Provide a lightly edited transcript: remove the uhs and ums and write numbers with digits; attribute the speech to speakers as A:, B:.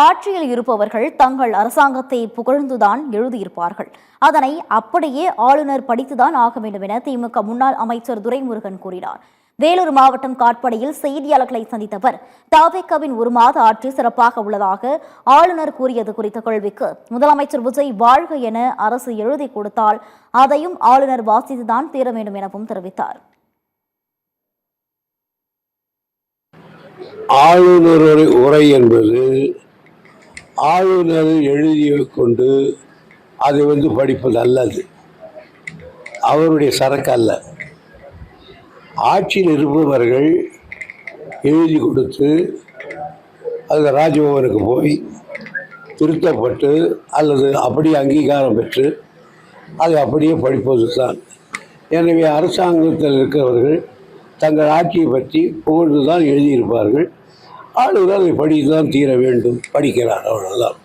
A: ஆட்சியில் இருப்பவர்கள் தங்கள் அரசாங்கத்தை புகழ்ந்துதான் எழுதியிருப்பார்கள். அதனை அப்படியே ஆளுநர் படித்துதான் ஆக வேண்டும் என திமுக முன்னாள் அமைச்சர் துரைமுருகன் கூறினார். வேலூர் மாவட்டம் காட்பாடியில் செய்தியாளர்களை சந்தித்த அவர், தவிகவின் 1 மாத ஆட்சி சிறப்பாக உள்ளதாக ஆளுநர் கூறியது குறித்த கேள்விக்கு முதலமைச்சர் விஜய் வாழ்க என அரசு எழுதி கொடுத்தால் அதையும் ஆளுநர் வாசித்துதான் தீர வேண்டும் எனவும் தெரிவித்தார்.
B: ஆளுநர் உரை என்பது ஆளுநர் எழுதிய கொண்டு அதை படிப்பது அல்லது அவருடைய சரக்கு அல்ல. ஆட்சியில் இருப்பவர்கள் எழுதி கொடுத்து அது ராஜபவனுக்கு போய் திருத்தப்பட்டு அல்லது அப்படியே அங்கீகாரம் பெற்று அதை அப்படியே படிப்பது தான். எனவே அரசாங்கத்தில் இருக்கிறவர்கள் தங்கள் ஆட்சியை பற்றி புகழ்ந்து தான் எழுதியிருப்பார்கள். ஆளுநர் அதை படித்து தான் தீர வேண்டும், படிக்கிறார், அவ்வளவுதான்.